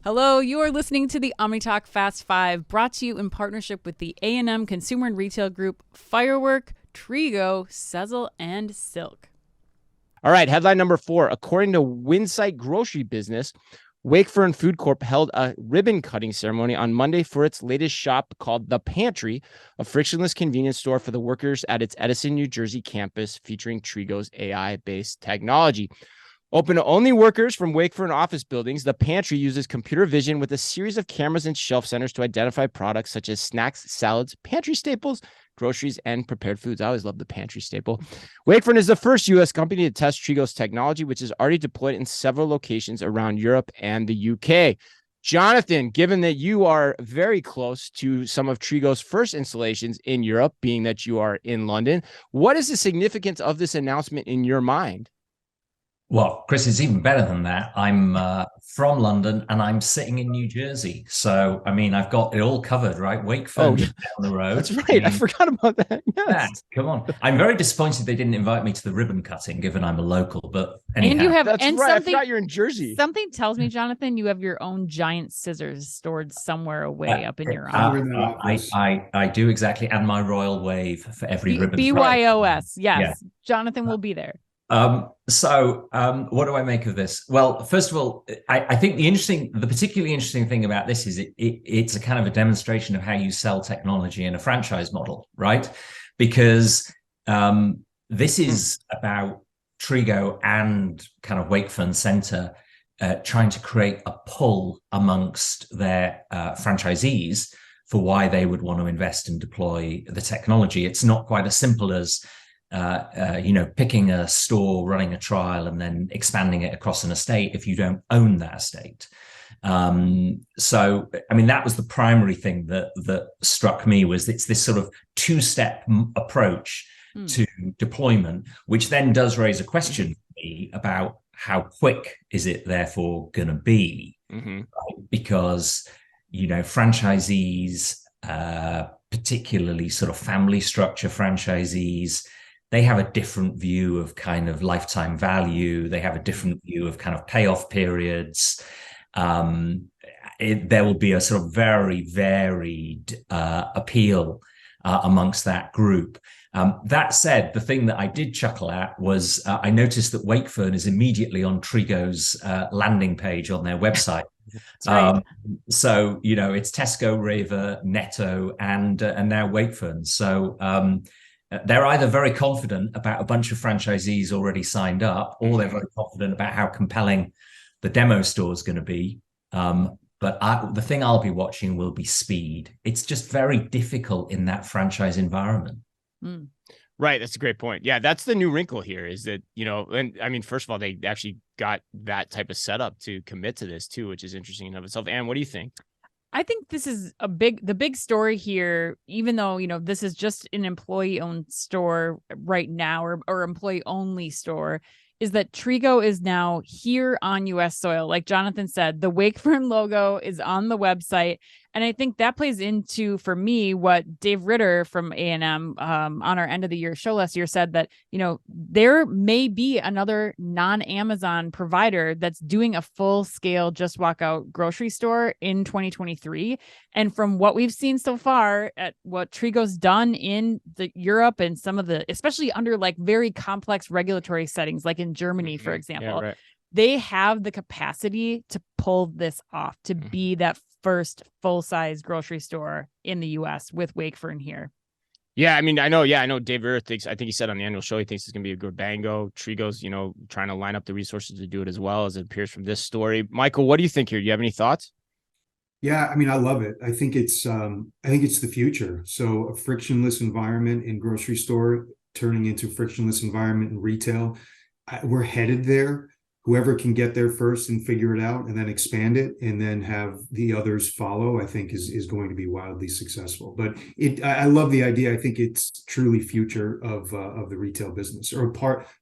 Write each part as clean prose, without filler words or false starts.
Hello, you are listening to the OmniTalk Fast Five, brought to you in partnership with the A&M Consumer and Retail Group, Firework, Trigo, Sezzle, and Silk. All right, headline number 4. According to Winsight Grocery Business, Wakefern Food Corp held a ribbon cutting ceremony on Monday for its latest shop called The Pantry, a frictionless convenience store for the workers at its Edison, New Jersey campus, featuring Trigo's AI-based technology. Open to only workers from Wakefern office buildings, The Pantry uses computer vision with a series of cameras and shelf centers to identify products such as snacks, salads, pantry staples, groceries, and prepared foods. I always love the pantry staple. Wakefern is the first U.S. company to test Trigo's technology, which is already deployed in several locations around Europe and the U.K. Jonathan, given that you are very close to some of Trigo's first installations in Europe, being that you are in London, what is the significance of this announcement in your mind? Well, Chris, it's even better than that. I'm from London and I'm sitting in New Jersey. So, I mean, I've got it all covered, right? Wakefern down the road. That's right. I forgot about that. Yes. Yeah, come on. I'm very disappointed they didn't invite me to the ribbon cutting, given I'm a local. But anyhow. And you have, That's and right. I something, forgot you're in Jersey. Something tells me, Jonathan, you have your own giant scissors stored somewhere away up in your arm. I do exactly. And my royal wave for every ribbon. BYOS. Yes. Yeah. Jonathan will be there. What do I make of this? Well, first of all, I think the particularly interesting thing about this is it's a kind of a demonstration of how you sell technology in a franchise model, right? Because this is about Trigo and kind of Wakefern Center trying to create a pull amongst their franchisees for why they would want to invest and deploy the technology. It's not quite as simple as picking a store, running a trial, and then expanding it across an estate if you don't own that estate. So, I mean, that was the primary thing that struck me, was it's this sort of two-step approach to deployment, which then does raise a question for me about how quick is it therefore going to be? Right? Because, franchisees, particularly sort of family structure franchisees, they have a different view of kind of lifetime value. They have a different view of kind of payoff periods. There will be a sort of very varied appeal amongst that group. That said, the thing that I did chuckle at was I noticed that Wakefern is immediately on Trigo's landing page on their website. Right. So, it's Tesco, Reva, Netto, and now Wakefern. So, they're either very confident about a bunch of franchisees already signed up, or they're very confident about how compelling the demo store is going to be. But the thing I'll be watching will be speed. It's just very difficult in that franchise environment. Right. That's a great point. Yeah, that's the new wrinkle here, is that, and I mean, first of all, they actually got that type of setup to commit to this too, which is interesting in of itself. Anne, what do you think? I think this is the big story here, even though, this is just an employee-owned store right now, or employee-only store, is that Trigo is now here on U.S. soil. Like Jonathan said, the Wakefern logo is on the website. And I think that plays into, for me, what Dave Ritter from A&M on our end of the year show last year said, that, there may be another non-Amazon provider that's doing a full scale just walk out grocery store in 2023. And from what we've seen so far at what Trigo's done in Europe and some of the, especially under like very complex regulatory settings, like in Germany, for example, right, they have the capacity to pull this off, to be that first full-size grocery store in the U.S. with Wakefern here. Yeah, I mean, I know Dave Ritter thinks, I think he said on the annual show, he thinks it's going to be a good bango. Trigo's, trying to line up the resources to do it as well, as it appears from this story. Michael, what do you think here? Do you have any thoughts? Yeah, I mean, I love it. I think it's the future. So a frictionless environment in grocery store turning into frictionless environment in retail. We're headed there. Whoever can get there first and figure it out and then expand it and then have the others follow, I think is going to be wildly successful. But I love the idea. I think it's truly future of the retail business, or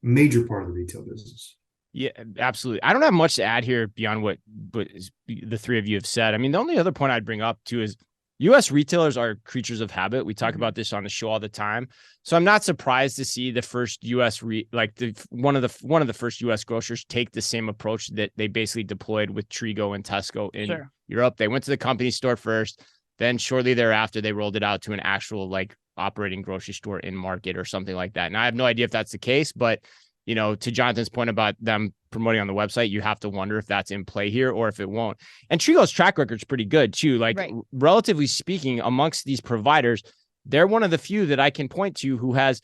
major part of the retail business. Yeah, absolutely. I don't have much to add here beyond what the three of you have said. I mean, the only other point I'd bring up too is, US retailers are creatures of habit. We talk Mhm. about this on the show all the time. So I'm not surprised to see the first US one of the first US grocers take the same approach that they basically deployed with Trigo and Tesco in Sure. Europe. They went to the company store first, then shortly thereafter they rolled it out to an actual like operating grocery store in market or something like that. And I have no idea if that's the case, but you know, to Jonathan's point about them promoting on the website, you have to wonder if that's in play here or if it won't. And Trigo's track record is pretty good too. Like Right. relatively speaking, amongst these providers, they're one of the few that I can point to who has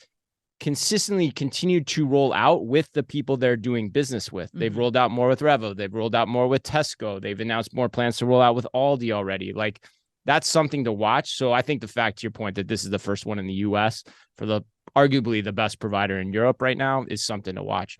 consistently continued to roll out with the people they're doing business with. They've Mhm. rolled out more with Revo. They've rolled out more with Tesco. They've announced more plans to roll out with Aldi already. Like that's something to watch. So I think the fact, to your point, that this is the first one in the US for the arguably the best provider in Europe right now is something to watch.